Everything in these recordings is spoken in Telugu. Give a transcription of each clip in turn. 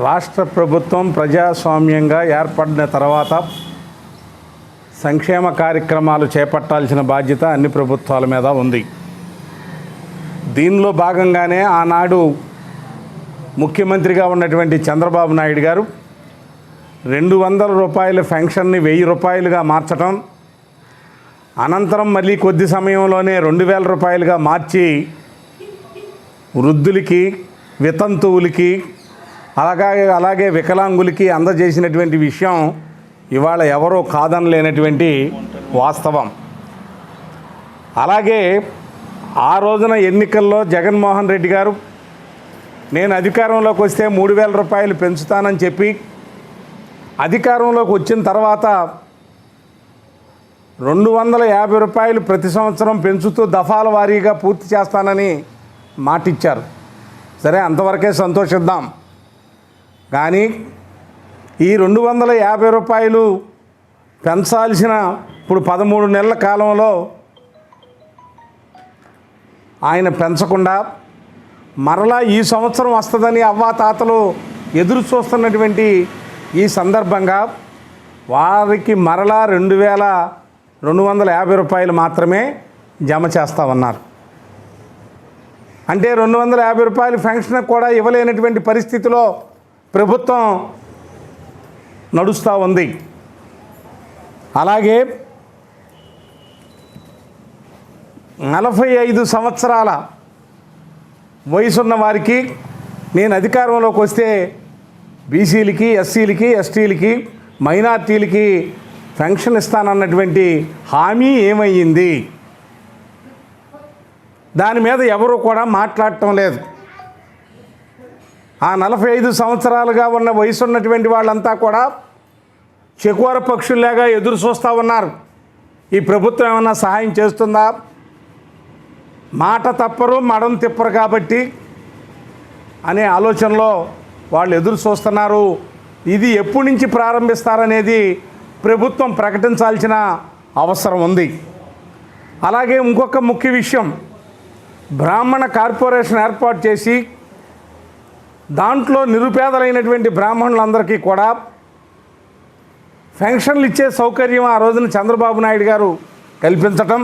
రాష్ట్ర ప్రభుత్వం ప్రజాస్వామ్యంగా ఏర్పడిన తర్వాత సంక్షేమ కార్యక్రమాలు చేపట్టాల్సిన బాధ్యత అన్ని ప్రభుత్వాల మీద ఉంది. దీనిలో భాగంగానే ఆనాడు ముఖ్యమంత్రిగా ఉన్నటువంటి చంద్రబాబు నాయుడు గారు 200 రూపాయల పెన్షన్ని 1000 రూపాయలుగా మార్చడం, అనంతరం మళ్ళీ కొద్ది సమయంలోనే 2000 రూపాయలుగా మార్చి వృద్ధులకి, వితంతువులకి, అలాగే వికలాంగులకి అందజేసినటువంటి విషయం ఇవాళ ఎవరో కాదనలేనటువంటి వాస్తవం. అలాగే ఆ రోజున ఎన్నికల్లో జగన్మోహన్ రెడ్డి గారు నేను అధికారంలోకి వస్తే 3000 రూపాయలు పెంచుతానని చెప్పి అధికారంలోకి వచ్చిన తర్వాత 250 రూపాయలు ప్రతి సంవత్సరం పెంచుతూ దఫాల వారీగా పూర్తి చేస్తానని మాటిచ్చారు. సరే, అంతవరకే సంతోషిద్దాం. కానీ ఈ 250 రూపాయలు పెంచాల్సిన ఇప్పుడు 13 నెలల కాలంలో ఆయన పెంచకుండా మరలా ఈ సంవత్సరం వస్తుందని అవ్వాతాతలు ఎదురు చూస్తున్నటువంటి ఈ సందర్భంగా వారికి మరలా 2250 రూపాయలు మాత్రమే జమ చేస్తామన్నారు. అంటే 250 రూపాయలు పెన్షన్ కూడా ఇవ్వలేనటువంటి పరిస్థితిలో ప్రభుత్వం నడుస్తూ ఉంది. అలాగే 45 సంవత్సరాల వయసున్న వారికి నేను అధికారంలోకి వస్తే బీసీలకి, ఎస్సీలకి, ఎస్టీలకి, మైనార్టీలకి పెన్షన్ ఇస్తానన్నటువంటి హామీ ఏమయ్యింది? దాని మీద ఎవరు కూడా మాట్లాడటం లేదు. ఆ 45 సంవత్సరాలుగా ఉన్న వయసు ఉన్నటువంటి వాళ్ళంతా కూడా చెకువర పక్షుల్లాగా ఎదురు చూస్తూ ఉన్నారు. ఈ ప్రభుత్వం ఏమన్నా సహాయం చేస్తుందా? మాట తప్పరు, మడం తిప్పరు కాబట్టి అనే ఆలోచనలో వాళ్ళు ఎదురు చూస్తున్నారు. ఇది ఎప్పటి నుంచి ప్రారంభిస్తారనేది ప్రభుత్వం ప్రకటించాల్సిన అవసరం ఉంది. అలాగే ఇంకొక ముఖ్య విషయం, బ్రాహ్మణ కార్పొరేషన్ ఏర్పాటు చేసి దాంట్లో నిరుపేదలైనటువంటి బ్రాహ్మణులందరికీ కూడా పెన్షన్లు ఇచ్చే సౌకర్యం ఆ రోజున చంద్రబాబు నాయుడు గారు కల్పించటం,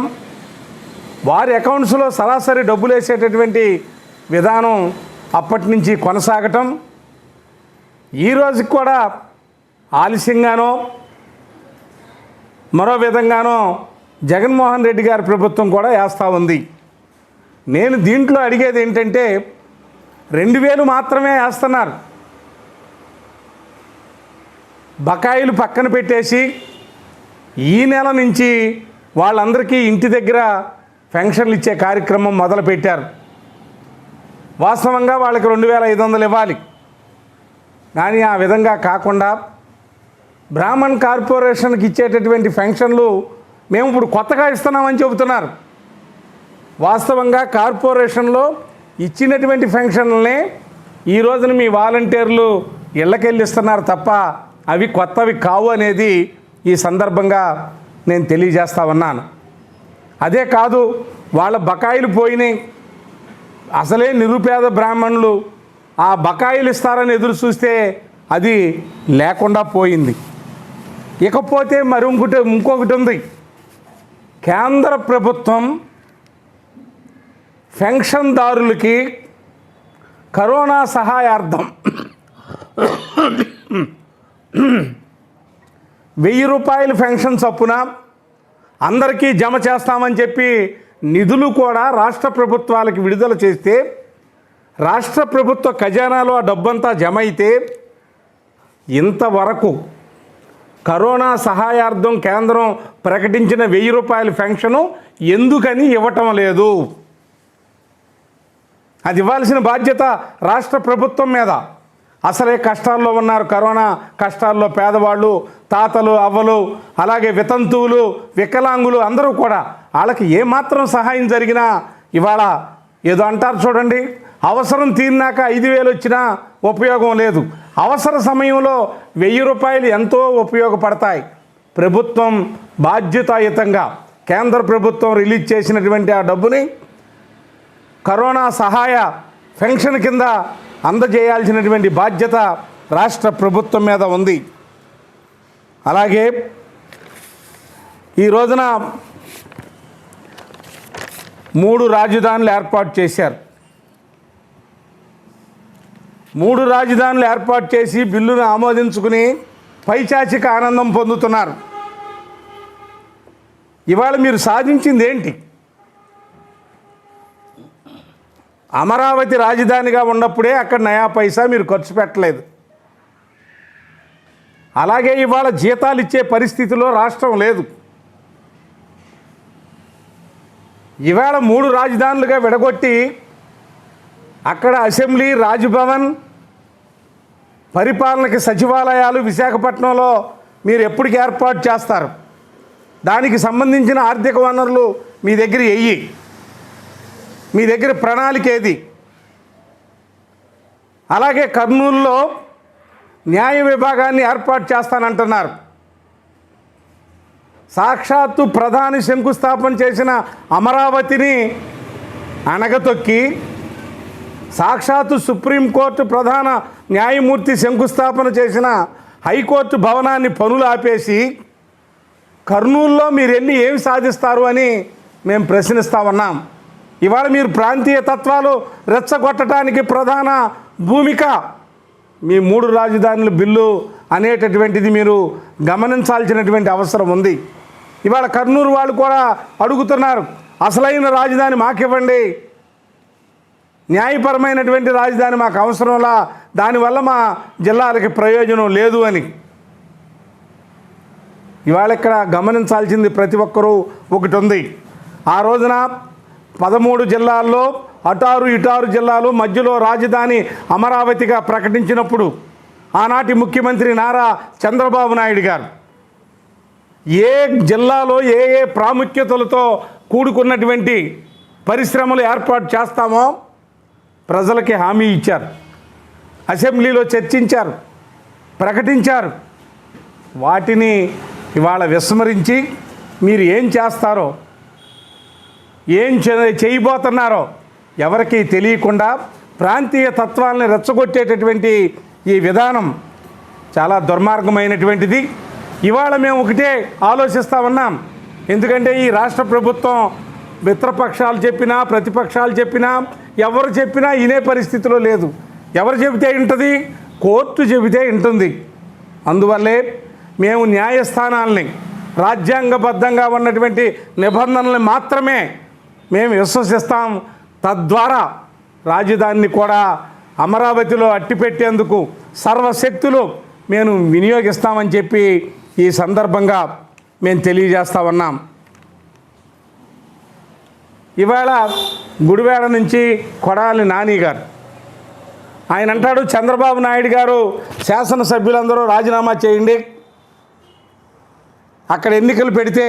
వారి అకౌంట్స్లో సరాసరి డబ్బులు వేసేటటువంటి విధానం అప్పటి నుంచి కొనసాగటం, ఈ రోజుకి కూడా ఆలస్యంగానో మరో విధంగానో జగన్మోహన్ రెడ్డి గారి ప్రభుత్వం కూడా వేస్తూ ఉంది. నేను దీంట్లో అడిగేది ఏంటంటే 2000 మాత్రమే వేస్తున్నారు. బకాయిలు పక్కన పెట్టేసి ఈ నెల నుంచి వాళ్ళందరికీ ఇంటి దగ్గర పెన్షన్లు ఇచ్చే కార్యక్రమం మొదలుపెట్టారు. వాస్తవంగా వాళ్ళకి 2500 ఇవ్వాలి. కానీ ఆ విధంగా కాకుండా బ్రాహ్మణ్ కార్పొరేషన్కి ఇచ్చేటటువంటి పెన్షన్లు మేము ఇప్పుడు కొత్తగా ఇస్తున్నామని చెబుతున్నారు. వాస్తవంగా కార్పొరేషన్లో ఇచ్చినటువంటి పెన్షన్లనే ఈ రోజున మీ వాలంటీర్లు ఇళ్ళకెళ్ళి ఇస్తున్నారు తప్ప అవి కొత్తవి కావు అనేది ఈ సందర్భంగా నేను తెలియజేస్తా ఉన్నాను. అదే కాదు, వాళ్ళ బకాయిలు పోయినాయి. అసలే నిరుపేద బ్రాహ్మణులు ఆ బకాయిలు ఇస్తారని ఎదురు చూస్తే అది లేకుండా పోయింది. ఇకపోతే మరి ఇంకొకటి ఉంది. కేంద్ర ప్రభుత్వం పెన్షన్దారులకి కరోనా సహాయార్థం 1000 రూపాయలు పెన్షన్ చొప్పున అందరికీ జమ చేస్తామని చెప్పి నిధులు కూడా రాష్ట్ర ప్రభుత్వాలకు విడుదల చేస్తే రాష్ట్ర ప్రభుత్వ ఖజానాలో ఆ డబ్బంతా జమ అయితే ఇంతవరకు కరోనా సహాయార్థం కేంద్రం ప్రకటించిన 1000 రూపాయల పెన్షను ఎందుకని ఇవ్వటం లేదు? అది ఇవ్వాల్సిన బాధ్యత రాష్ట్ర ప్రభుత్వం మీద. అసలే కష్టాల్లో ఉన్నారు, కరోనా కష్టాల్లో పేదవాళ్ళు, తాతలు, అవ్వలు, అలాగే వితంతువులు, వికలాంగులు అందరూ కూడా వాళ్ళకి ఏమాత్రం సహాయం జరిగినా ఇవాళ ఏదో అంటారు చూడండి, అవసరం తీరినాక 5,000 వచ్చినా ఉపయోగం లేదు. అవసర సమయంలో 1,000 రూపాయలు ఎంతో ఉపయోగపడతాయి. ప్రభుత్వం బాధ్యతాయుతంగా కేంద్ర ప్రభుత్వం రిలీజ్ చేసినటువంటి ఆ డబ్బుని కరోనా సహాయ పెన్షన్ కింద అందజేయాల్సినటువంటి బాధ్యత రాష్ట్ర ప్రభుత్వం మీద ఉంది. అలాగే ఈ రోజున 3 రాజధానులు ఏర్పాటు చేశారు. 3 రాజధానులు ఏర్పాటు చేసి బిల్లును ఆమోదించుకుని పైచాచిక ఆనందం పొందుతున్నారు. ఇవాళ మీరు సాధించింది ఏంటి? అమరావతి రాజధానిగా ఉన్నప్పుడే అక్కడ నయా పైసా మీరు ఖర్చు పెట్టలేదు. అలాగే ఇవాళ జీతాలు ఇచ్చే పరిస్థితిలో రాష్ట్రం లేదు. ఇవాళ 3 రాజధానులుగా విడగొట్టి అక్కడ అసెంబ్లీ, రాజ్భవన్, పరిపాలనకి సచివాలయాలు విశాఖపట్నంలో మీరు ఎప్పటికి ఏర్పాటు చేస్తారు? దానికి సంబంధించిన ఆర్థిక వనరులు మీ దగ్గర ఎయ్యి, మీ దగ్గర ప్రణాళిక ఏది? అలాగే కర్నూలులో న్యాయ విభాగాన్ని ఏర్పాటు చేస్తానంటున్నారు. సాక్షాత్తు ప్రధాని శంకుస్థాపన చేసిన అమరావతిని అణగతొక్కి సాక్షాత్తు సుప్రీంకోర్టు ప్రధాన న్యాయమూర్తి శంకుస్థాపన చేసిన హైకోర్టు భవనాన్ని పనులు ఆపేసి కర్నూలులో మీరు వెళ్ళి ఏమి సాధిస్తారు అని మేము ప్రశ్నిస్తూ ఉన్నాం. ఇవాళ మీరు ప్రాంతీయ తత్వాలు రెచ్చగొట్టడానికి ప్రధాన భూమిక మీ 3 రాజధానుల బిల్లు అనేటటువంటిది మీరు గమనించాల్సినటువంటి అవసరం ఉంది. ఇవాళ కర్నూలు వాళ్ళు కూడా అడుగుతున్నారు, అసలైన రాజధాని మాకివ్వండి, న్యాయపరమైనటువంటి రాజధాని మాకు అవసరంలా, దానివల్ల మా జిల్లాలకి ప్రయోజనం లేదు అని. ఇవాళ ఇక్కడ గమనించాల్సింది ప్రతి ఒక్కరూ ఒకటి ఉంది. ఆ రోజున 13 జిల్లాల్లో అటారు ఇటారు జిల్లాలు మధ్యలో రాజధాని అమరావతిగా ప్రకటించినప్పుడు ఆనాటి ముఖ్యమంత్రి నారా చంద్రబాబు నాయుడు గారు ఏ జిల్లాలో ఏ ఏ ప్రాముఖ్యతలతో కూడుకున్నటువంటి పరిశ్రమలు ఏర్పాటు చేస్తామో ప్రజలకి హామీ ఇచ్చారు, అసెంబ్లీలో చర్చించారు, ప్రకటించారు. వాటిని ఇవాళ విస్మరించి మీరు ఏం చేస్తారో, ఏం చేయబోతున్నారో ఎవరికి తెలియకుండా ప్రాంతీయ తత్వాలని రెచ్చగొట్టేటటువంటి ఈ విధానం చాలా దుర్మార్గమైనటువంటిది. ఇవాళ మేము ఒకటే ఆలోచిస్తూ ఉన్నాం. ఎందుకంటే ఈ రాష్ట్ర ప్రభుత్వం మిత్రపక్షాలు చెప్పినా ప్రతిపక్షాలు చెప్పినా ఎవరు చెప్పినా వినే పరిస్థితిలో లేదు. ఎవరు చెబితే వింటుంది? కోర్టు చెబితే వింటుంది. అందువల్లే మేము న్యాయస్థానాలని, రాజ్యాంగబద్ధంగా ఉన్నటువంటి నిబంధనల్ని మాత్రమే మేము విశ్వసిస్తాం. తద్వారా రాజధానిని కూడా అమరావతిలో అట్టిపెట్టేందుకు సర్వశక్తులు మేము వినియోగిస్తామని చెప్పి ఈ సందర్భంగా మేము తెలియజేస్తా ఉన్నాం. ఇవాళ గుడివాడ నుంచి కొడాలి నాని గారు ఆయన అంటాడు, చంద్రబాబు నాయుడు గారు శాసనసభ్యులందరూ రాజీనామా చేయండి, అక్కడ ఎన్నికలు పెడితే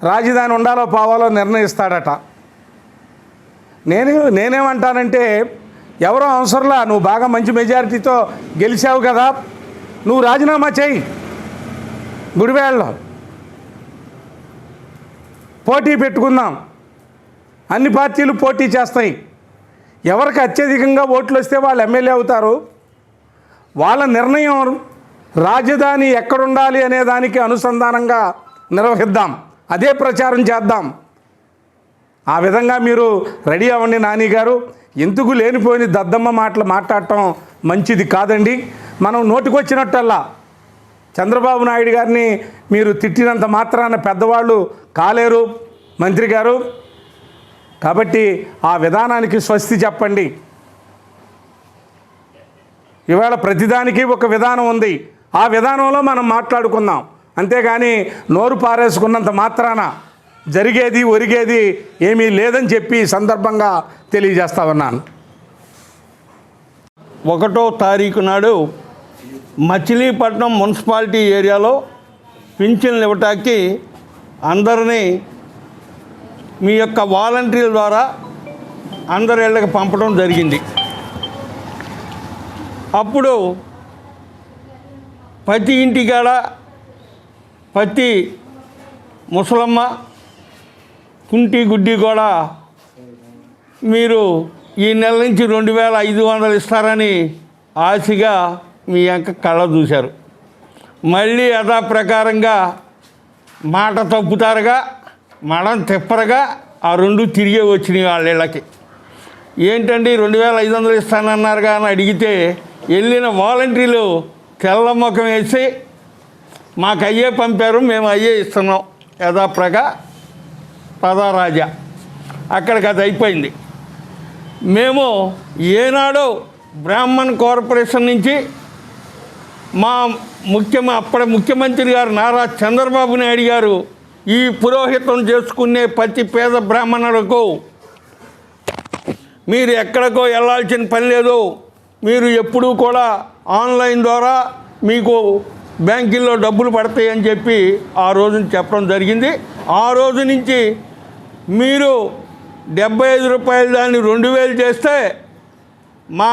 రాజధాని ఉండాలో పోవాలో నిర్ణయిస్తాడట. నేనేమంటానంటే ఎవరో అవసరంలా, నువ్వు బాగా మంచి మెజారిటీతో గెలిచావు కదా, నువ్వు రాజీనామా చేయి. గుడివాడలో పోటీ పెట్టుకుందాం, అన్ని పార్టీలు పోటీ చేస్తాయి. ఎవరికి అత్యధికంగా ఓట్లు వస్తే వాళ్ళు ఎమ్మెల్యే అవుతారు. వాళ్ళ నిర్ణయం రాజధాని ఎక్కడుండాలి అనే దానికి అనుసంధానంగా నిర్వహిద్దాం, అదే ప్రచారం చేద్దాం. ఆ విధంగా మీరు రెడీ అవ్వండి నాని గారు. ఎందుకు లేనిపోయిన దద్దమ్మ మాటలు మాట్లాడటం మంచిది కాదండి. మనం నోటికొచ్చినట్టల్లా చంద్రబాబు నాయుడు గారిని మీరు తిట్టినంత మాత్రాన పెద్దవాళ్ళు కాలేరు మంత్రి గారు. కాబట్టి ఆ విధానానికి స్వస్తి చెప్పండి. ఇవాళ ప్రతిదానికి ఒక విధానం ఉంది, ఆ విధానంలో మనం మాట్లాడుకుందాం. అంతేగాని నోరు పారేసుకున్నంత మాత్రాన జరిగేది ఒరిగేది ఏమీ లేదని చెప్పి సందర్భంగా తెలియజేస్తా ఉన్నాను. 1వ తారీఖు నాడు మచిలీపట్నం మున్సిపాలిటీ ఏరియాలో పింఛన్లు ఇవ్వటానికి అందరినీ మీ యొక్క వాలంటీర్ల ద్వారా అందరి ఇళ్ళకి పంపడం జరిగింది. అప్పుడు ప్రతి ఇంటికాడ ప్రతి ముసలమ్మ కుంటి గుడ్డి కూడా మీరు ఈ నెల నుంచి 2500 ఇస్తారని ఆశగా మీ యొక్క కళ్ళ చూశారు. మళ్ళీ యథాప్రకారంగా మాట తప్పుతారుగా మడం తిప్పరుగా ఆ 2 తిరిగే వచ్చినాయి వాళ్ళ ఇళ్ళకి. ఏంటండి 2500 ఇస్తానన్నారుగా అని అడిగితే వెళ్ళిన వాలంటీర్లు తెల్ల ముఖం వేసి మాకు అయ్యే పంపారు, మేము అయ్యే ఇస్తున్నాం పదారాజా. అక్కడికి అది అయిపోయింది. మేము ఏనాడో బ్రాహ్మణ్ కార్పొరేషన్ నుంచి మా అప్పటి ముఖ్యమంత్రి గారు నారా చంద్రబాబు నాయుడు గారు ఈ పురోహితం చేసుకునే ప్రతి పేద బ్రాహ్మణులకు మీరు ఎక్కడికో వెళ్ళాల్సిన పని లేదు, మీరు ఎప్పుడూ కూడా ఆన్లైన్ ద్వారా మీకు బ్యాంకుల్లో డబ్బులు పడతాయని చెప్పి ఆ రోజున చెప్పడం జరిగింది. ఆ రోజు నుంచి మీరు 75 రూపాయలు దాన్ని 2000 చేస్తే మా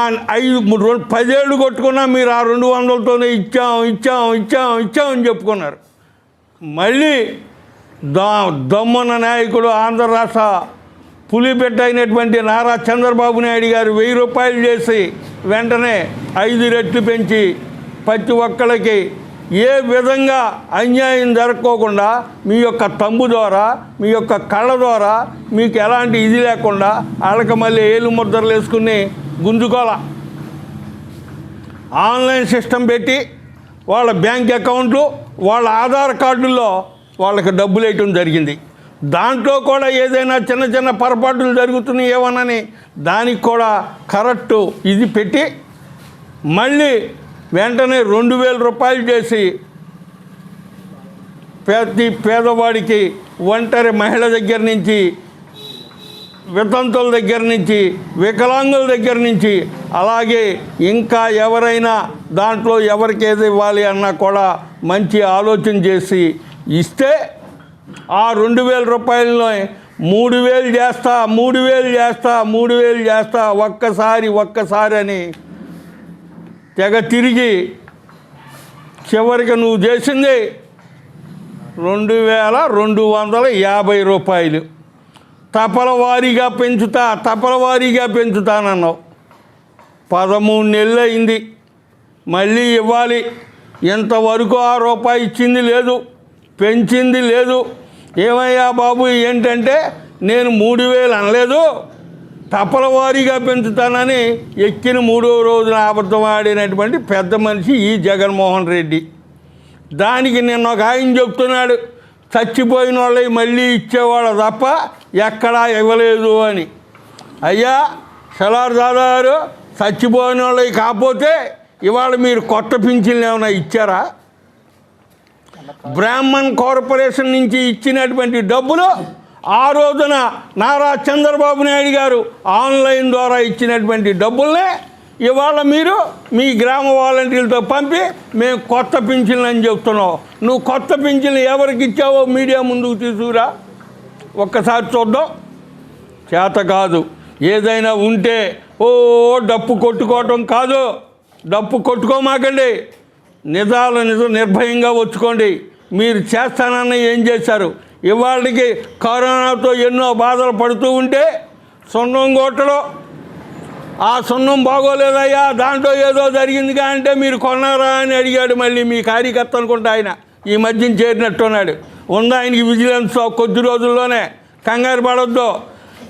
10 ఏళ్ళు కొట్టుకున్నా మీరు ఆ 200తోనే ఇచ్చాం అని చెప్పుకున్నారు. మళ్ళీ దమ్మున్న నాయకుడు ఆంధ్ర రాష్ట్ర పులిబిడ్డ అయినటువంటి నారా చంద్రబాబు నాయుడు గారు 1000 రూపాయలు చేసి వెంటనే 5 రెట్లు పెంచి ప్రతి ఒక్కరికి ఏ విధంగా అన్యాయం జరగకోకుండా మీ యొక్క తంబు ద్వారా మీ యొక్క కళ్ళ ద్వారా మీకు ఎలాంటి ఇది లేకుండా వాళ్ళకి మళ్ళీ ఏలు ముద్రలు వేసుకుని గుంజుకోల ఆన్లైన్ సిస్టమ్ పెట్టి వాళ్ళ బ్యాంక్ అకౌంట్లు వాళ్ళ ఆధార్ కార్డుల్లో వాళ్ళకి డబ్బులు వేయటం జరిగింది. దాంట్లో కూడా ఏదైనా చిన్న చిన్న పొరపాట్లు జరుగుతున్నాయి ఏమనని దానికి కూడా కరెక్టు ఇది పెట్టి మళ్ళీ వెంటనే 2000 రూపాయలు చేసి ప్రతి పేదవాడికి ఒంటరి మహిళ దగ్గర నుంచి వితంతుల దగ్గర నుంచి వికలాంగుల దగ్గర నుంచి అలాగే ఇంకా ఎవరైనా దాంట్లో ఎవరికి ఏది ఇవ్వాలి అన్నా కూడా మంచి ఆలోచన చేసి ఇస్తే ఆ 2000 రూపాయలలో 3000 చేస్తా ఒక్కసారి అని తెగ తిరిగి చివరికి నువ్వు చేసింది 2250 రూపాయలు. తపలవారీగా పెంచుతానన్నావు. 13 నెలలు అయింది, మళ్ళీ ఇవ్వాలి. ఇంతవరకు ఆ రూపాయి ఇచ్చింది లేదు, పెంచింది లేదు. ఏమయ్యా బాబు ఏంటంటే నేను 3000 అనలేదు, తపలవారీగా పెంచుతానని ఎక్కిన 3వ రోజున అబద్ధం ఆడినటువంటి పెద్ద మనిషి ఈ జగన్మోహన్ రెడ్డి. దానికి నిన్న ఒక ఆయన చెప్తున్నాడు చచ్చిపోయిన వాళ్ళకి మళ్ళీ ఇచ్చేవాళ్ళు తప్ప ఎక్కడా ఇవ్వలేదు అని. అయ్యా సలార్ దాదా గారు, చచ్చిపోయిన వాళ్ళకి కాకపోతే ఇవాళ మీరు కొత్త పింఛన్లు ఏమైనా ఇచ్చారా? బ్రాహ్మణ్ కార్పొరేషన్ నుంచి ఇచ్చినటువంటి డబ్బులు ఆ రోజున నారా చంద్రబాబు నాయుడు గారు ఆన్లైన్ ద్వారా ఇచ్చినటువంటి డబ్బుల్నే ఇవాళ మీరు మీ గ్రామ వాలంటీర్లతో పంపి మేము కొత్త పింఛన్లు అని చెప్తున్నావు. నువ్వు కొత్త పింఛన్లు ఎవరికి ఇచ్చావో మీడియా ముందుకు తీసుకురా, ఒక్కసారి చూద్దాం. చేత కాదు. ఏదైనా ఉంటే డప్పు కొట్టుకోవటం కాదు, డప్పు కొట్టుకోమాకండి. నిజం నిర్భయంగా వచ్చుకోండి. మీరు చేస్తానన్న ఏం చేశారు? ఇవాళకి కరోనాతో ఎన్నో బాధలు పడుతూ ఉంటే సున్నం కొట్టడం, ఆ సున్నం బాగోలేదయ్యా దాంట్లో ఏదో జరిగిందిగా అంటే మీరు కొన్నారా అని అడిగాడు. మళ్ళీ మీ కార్యకర్త అనుకుంటా ఆయన ఈ మధ్యన చేరినట్టున్నాడు. ఉందా ఆయనకి విజిలెన్స్? కొద్ది రోజుల్లోనే కంగారు పడొద్దు.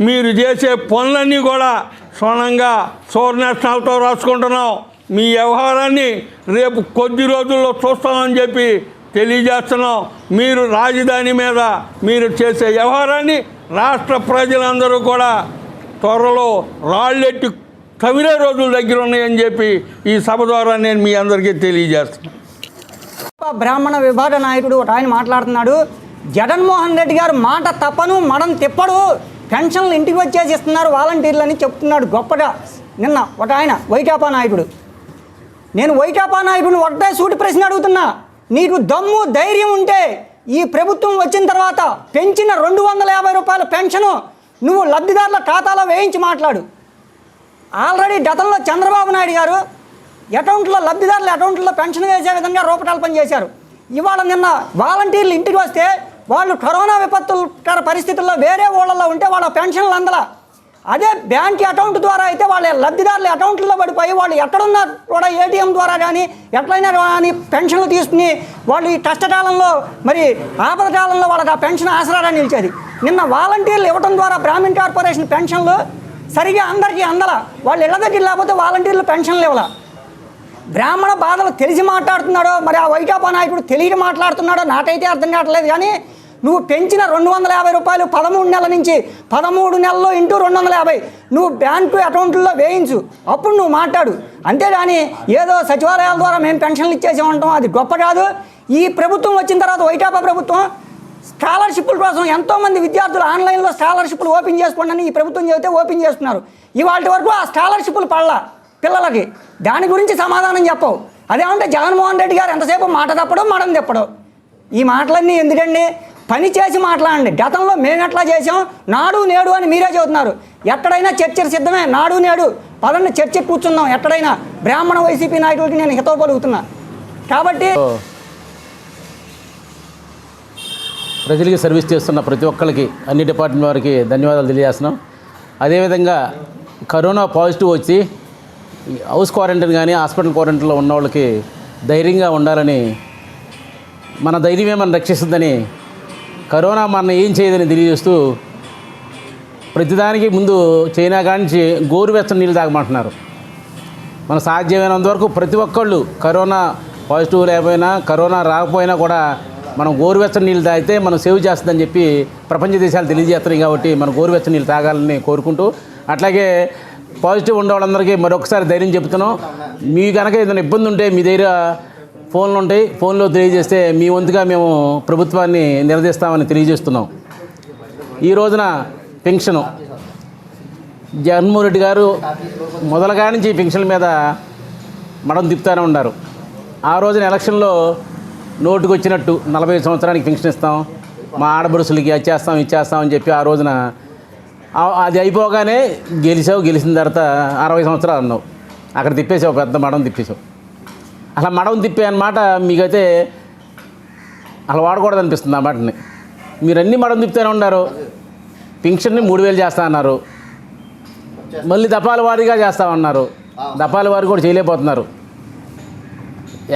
మీరు చేసే పనులన్నీ కూడా క్షుణ్ణంగా సూర్యనేషనల్తో రాసుకుంటున్నాం. మీ వ్యవహారాన్ని రేపు కొద్ది రోజుల్లో చూస్తామని చెప్పి తెలియజేస్తున్నాం. మీరు రాజధాని మీద మీరు చేసే వ్యవహారాన్ని రాష్ట్ర ప్రజలందరూ కూడా త్వరలో రాళ్ళెట్టి కవిరే రోజుల దగ్గర ఉన్నాయని చెప్పి ఈ సభ ద్వారా నేను మీ అందరికీ తెలియజేస్తున్నాను. బ్రాహ్మణ విభాగ నాయకుడు ఒక ఆయన మాట్లాడుతున్నాడు. జగన్మోహన్ రెడ్డి గారు మాట తప్పను మడం తిప్పడు, పెన్షన్లు ఇంటికి వచ్చేసి ఇస్తున్నారు వాలంటీర్లు అని చెప్తున్నాడు గొప్పగా. నిన్న ఒక ఆయన వైకాపా నాయకుడు, నేను వైకాపా నాయకుడిని ఒకటే సూటి ప్రశ్న అడుగుతున్నా, నీకు దమ్ము ధైర్యం ఉంటే ఈ ప్రభుత్వం వచ్చిన తర్వాత పెంచిన 250 రూపాయల పెన్షను నువ్వు లబ్ధిదారుల ఖాతాలో వేయించి మాట్లాడు. ఆల్రెడీ గతంలో చంద్రబాబు నాయుడు గారు అకౌంట్లో లబ్ధిదారుల అకౌంట్లో పెన్షన్ వేసే విధంగా రూపకల్పన చేశారు. ఇవాళ నిన్న వాలంటీర్లు ఇంటికి వస్తే వాళ్ళు కరోనా విపత్తుకర పరిస్థితుల్లో వేరే ఊళ్ళల్లో ఉంటే వాళ్ళ పెన్షన్లు అందల. అదే బ్యాంక్ అకౌంట్ ద్వారా అయితే వాళ్ళ లబ్ధిదారుల అకౌంట్లో పడిపోయి వాళ్ళు ఎక్కడున్నా కూడా ఏటీఎం ద్వారా కానీ ఎట్లయినా కానీ పెన్షన్లు తీసుకుని వాళ్ళు ఈ కష్టకాలంలో మరి ఆపద కాలంలో వాళ్ళకి ఆ పెన్షన్ ఆసరాగా నిలిచేది. నిన్న వాలంటీర్లు ఇవ్వడం ద్వారా బ్రాహ్మణ్ కార్పొరేషన్ పెన్షన్లు సరిగా అందరికీ అందల. వాళ్ళు ఇళ్ళ దగ్గర లేకపోతే వాలంటీర్లు పెన్షన్లు ఇవ్వాల. బ్రాహ్మణ బాధలు తెలిసి మాట్లాడుతున్నాడో మరి ఆ వైకాపా నాయకుడు తెలియక మాట్లాడుతున్నాడో నాకైతే అర్థం కావట్లేదు. కానీ నువ్వు పెంచిన 250 రూపాయలు 13 నెలల నుంచి 13 నెలల్లో ఇంటూ 250 నువ్వు బ్యాంకు అకౌంట్లో వేయించు, అప్పుడు నువ్వు మాట్లాడు. అంతేగాని ఏదో సచివాలయాల ద్వారా మేము పెన్షన్లు ఇచ్చేసామంటాం, అది గొప్ప కాదు. ఈ ప్రభుత్వం వచ్చిన తర్వాత వైకాపా ప్రభుత్వం స్కాలర్షిప్ల కోసం ఎంతోమంది విద్యార్థులు ఆన్లైన్లో స్కాలర్షిప్లు ఓపెన్ చేసుకోండి అని ఈ ప్రభుత్వం చెబితే ఓపెన్ చేస్తున్నారు. ఇవాళ వరకు ఆ స్కాలర్షిప్లు పడలా పిల్లలకి. దాని గురించి సమాధానం చెప్పవు. అదేమంటే జగన్మోహన్ రెడ్డి గారు ఎంతసేపు మాట తప్పడం మడం తిప్పడం. ఈ మాటలన్నీ ఎందుకండి? పని చేసి మాట్లాడండి. గతంలో మేము ఎట్లా చేసాం, నాడు నేడు అని మీరే చెబుతున్నారు. ఎక్కడైనా చర్చలు సిద్ధమే, నాడు నేడు పదండి చర్చ కూర్చుందాం. ఎక్కడైనా బ్రాహ్మణ వైసీపీ నాయకులకి నేను హితవు పలుకుతున్నా. కాబట్టి ప్రజలకి సర్వీస్ చేస్తున్న ప్రతి ఒక్కరికి అన్ని డిపార్ట్మెంట్ వారికి ధన్యవాదాలు తెలియజేస్తున్నాం. అదేవిధంగా కరోనా పాజిటివ్ వచ్చి హౌస్ క్వారంటైన్ కానీ హాస్పిటల్ క్వారంటైన్లో ఉన్న వాళ్ళకి ధైర్యంగా ఉండాలని, మన ధైర్యమే మనం రక్షిస్తుందని, కరోనా మన ఏం చేయదని తెలియజేస్తూ ప్రతిదానికి ముందు చైనా కానించి గోరువెచ్చని నీళ్ళు తాగమంటున్నారు. మన సాధ్యమైనంత వరకు ప్రతి ఒక్కళ్ళు కరోనా పాజిటివ్ లేకపోయినా కరోనా రాకపోయినా కూడా మనం గోరువెచ్చని నీళ్ళు తాగితే మనం సేవ్ చేస్తుందని చెప్పి ప్రపంచ దేశాలు తెలియజేస్తున్నాయి. కాబట్టి మనం గోరువెచ్చని నీళ్ళు తాగాలని కోరుకుంటూ, అట్లాగే పాజిటివ్ ఉండే వాళ్ళందరికీ మరొకసారి ధైర్యం చెప్తున్నాం. మీ కనుక ఏదైనా ఇబ్బంది ఉంటే మీ దగ్గర ఫోన్లు ఉంటాయి, ఫోన్లో తెలియజేస్తే మీ వంతుగా మేము ప్రభుత్వాన్ని నిలదీస్తామని తెలియజేస్తున్నాం. ఈ రోజున పెన్షను జగన్మోహన్ రెడ్డి గారు మొదలుగా నుంచి పెన్షన్ల మీద మడం తిప్పుతూనే ఉన్నారు. ఆ రోజున ఎలక్షన్లో నోటుకు వచ్చినట్టు 40 సంవత్సరానికి పెన్షన్ ఇస్తాం, మా ఆడబడుసులకి అది చేస్తాం ఇది చేస్తామని చెప్పి ఆ రోజున అది అయిపోగానే గెలిచిన తర్వాత 60 సంవత్సరాలు అన్నావు. అక్కడ తిప్పేసావు, పెద్ద మడం తిప్పేసావు. అలా మడం తిప్పే అన్నమాట మీకైతే అలా వాడకూడదు అనిపిస్తుంది. ఆ మాటని మీరు అన్ని మడం తిప్పుతూనే ఉన్నారు. పెన్షన్ని 3000 చేస్తా అన్నారు, మళ్ళీ దఫాల వారీగా చేస్తామన్నారు. దఫాల వారి కూడా చేయలేకపోతున్నారు.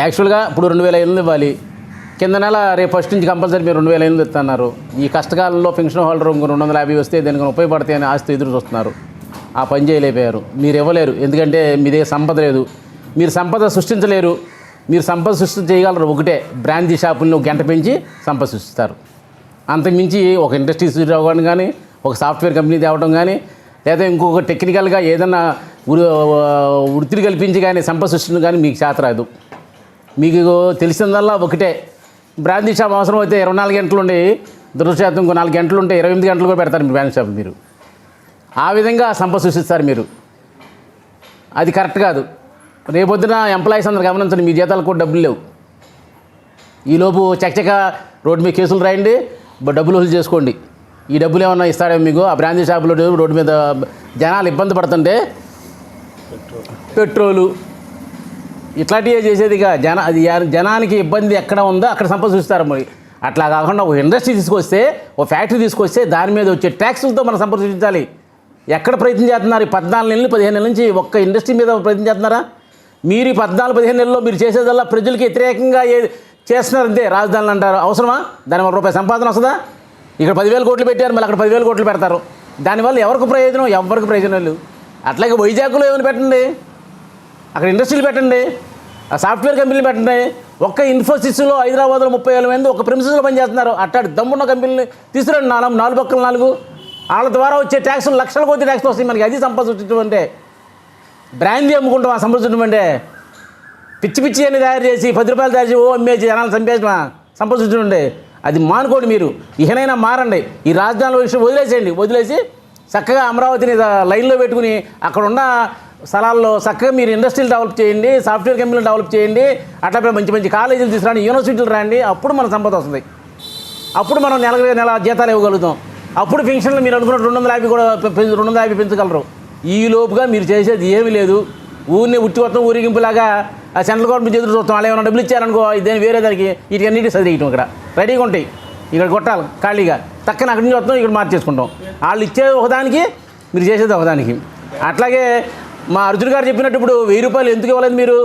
యాక్చువల్గా ఇప్పుడు 2500 ఇవ్వాలి, కింద నెల రేపు ఫస్ట్ నుంచి కంపల్సరీ మీరు 2500 ఇస్తున్నారు. ఈ కష్టకాలంలో పెన్షన్ హోల్డర్ 250 వస్తే దానికి ఉపయోగపడతాయని ఆస్తి ఎదురు చూస్తున్నారు. ఆ పని చేయలేకపోయారు. మీరు ఇవ్వలేరు, ఎందుకంటే మీ దగ్గర సంపద లేదు. మీరు సంపద సృష్టించలేరు. మీరు సంపద సృష్టి చేయగలరు ఒకటే, బ్రాంచీ షాపులను గంట పెంచి సంపద సృష్టిస్తారు. అంతకుమించి ఒక ఇండస్ట్రీ అవ్వడం కానీ, ఒక సాఫ్ట్వేర్ కంపెనీ తేవడం కానీ, లేదా ఇంకొక టెక్నికల్గా ఏదన్నా వృత్తిని కల్పించి కానీ సంపద సృష్టిని కానీ మీకు చేత రాదు. మీకు తెలిసిందల్లా ఒకటే, బ్రాంచీ షాప్ అవసరం అయితే 24 గంటలు ఉండి దురదృష్టం ఇంకో 4 గంటలు ఉంటే 28 గంటలు కూడా పెడతారు మీ బ్రాంచ్ షాప్. మీరు ఆ విధంగా సంపద సృష్టిస్తారు మీరు. అది కరెక్ట్ కాదు. రేపొద్దున ఎంప్లాయీస్ అందరూ గమనించండి, మీ జీతాలకు కూడా డబ్బులు లేవు. ఈలోపు చకచక రోడ్డు మీద కేసులు రాయండి, డబ్బులు వసూలు చేసుకోండి. ఈ డబ్బులు ఏమన్నా ఇస్తాడేమో మీకు. ఆ బ్రాంచీ షాపులో రోడ్డు మీద జనాలు ఇబ్బంది పడుతుంటే పెట్రోలు ఇట్లాంటివే చేసేదిగా అది జనానికి ఇబ్బంది ఎక్కడ ఉందో అక్కడ సంపద సృష్టిస్తారు. మరి అట్లా కాకుండా ఒక ఇండస్ట్రీ తీసుకొస్తే, ఒక ఫ్యాక్టరీ తీసుకొస్తే దాని మీద వచ్చే ట్యాక్సులతో మనం సంపద సృష్టించాలి. ఎక్కడ ప్రయత్నం చేస్తున్నారు? 14 నెలలు 15 నెలల నుంచి ఒక్క ఇండస్ట్రీ మీద ప్రయత్నం చేస్తున్నారా? మీరు 14-15 నెలల్లో మీరు చేసేదల్లా ప్రజలకి వ్యతిరేకంగా చేస్తున్నారు అంతే. రాజధానులు అంటారు, అవసరమా? దానివల్ల రూపాయి సంపాదన వస్తుందా? ఇక్కడ 10,000 కోట్లు పెట్టారు, మళ్ళీ అక్కడ 10,000 కోట్లు పెడతారు. దానివల్ల ఎవరికి ప్రయోజనం? ఎవరికి ప్రయోజనం లేదు. అట్లాగే వైజాగ్లో ఏమైనా పెట్టండి, అక్కడ ఇండస్ట్రీలు పెట్టండి, ఆ సాఫ్ట్వేర్ కంపెనీలు పెట్టండి. ఒక్క ఇన్ఫోసిస్లో హైదరాబాద్లో 30,000 మంది ఒక ప్రిమిసెస్లో పనిచేస్తున్నారు. అట్లాంటి దమ్మున్న కంపెనీలు తీసుకురండి, 4 పక్కల 4. వాళ్ళ ద్వారా వచ్చే ట్యాక్సులు లక్షల కొద్ది ట్యాక్స్ వస్తాయి మనకి. అది సంపద సృష్టించడం అంటే. బ్రాందీ అమ్ముకుంటాం ఆ సంపద సృష్టించడం అంటే. పిచ్చి పిచ్చి అని తయారు చేసి 10 రూపాయలు తయారు చేసి అమ్మేసి జనాలు చంపేసిన సంపద సృష్టించడం అంటే. అది మానుకోండి మీరు. ఇకనైనా మారండి. ఈ రాజధానుల విషయం వదిలేసి చక్కగా అమరావతిని లైన్లో పెట్టుకుని అక్కడ ఉన్న స్థలాల్లో చక్కగా మీరు ఇండస్ట్రీలు డెవలప్ చేయండి, సాఫ్ట్వేర్ కంపెనీలు డెవలప్ చేయండి. అట్లా మంచి మంచి కాలేజీలు తీసుకురండి, యూనివర్సిటీలు రండి. అప్పుడు మన సంపద వస్తుంది. అప్పుడు మనం నెల జీతాలు ఇవ్వగలుగుతాం. అప్పుడు పెన్షన్లు మీరు అనుకున్న 250 కూడా 250 పెంచగలరు. ఈ లోపుగా మీరు చేసేది ఏమీ లేదు. ఊరిని ఉట్టి మొత్తం ఊరేగింపులాగా ఆ సెంట్రల్ గవర్నమెంట్ ఎదురు చూస్తాం. వాళ్ళు ఏమైనా డబ్బులు ఇచ్చారనుకో ఇదేం వేరే దానికి వీటికన్నిటి చదివేయటం ఇక్కడ రెడీగా ఉంటాయి. ఇక్కడ కొట్టాలి ఖాళీగా తక్కన అక్కడి నుంచి వస్తాం ఇక్కడ మార్చేసుకుంటాం. వాళ్ళు ఇచ్చేది ఒకదానికి మీరు చేసేది ఒకదానికి. అట్లాగే మా అర్జున్ గారు చెప్పినట్టు ఇప్పుడు 1000 రూపాయలు ఎందుకు ఇవ్వలేదు మీరు?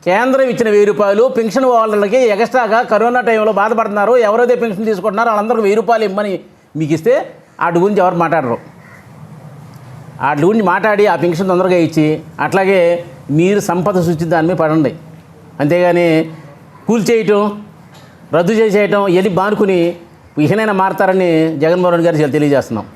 కేంద్రం ఇచ్చిన 1000 రూపాయలు పెన్షన్ వాళ్ళకి ఎక్స్ట్రాగా కరోనా టైంలో బాధపడుతున్నారు, ఎవరైతే పెన్షన్ తీసుకుంటున్నారో వాళ్ళందరికీ 1000 రూపాయలు ఇమ్మని మీకు ఇస్తే వాటి గురించి ఎవరు మాట్లాడరు. వాటి గురించి మాట్లాడి ఆ పెన్షన్ తొందరగా ఇచ్చి అట్లాగే మీరు సంపద సృష్టి దాని మీద పడండి. అంతేగాని కూల్చేయటం రద్దు చేసేయటం ఇవన్నీ మానుకుని ఇహనైనా మారతారని జగన్మోహన్ రెడ్డి గారు తెలియజేస్తున్నాం.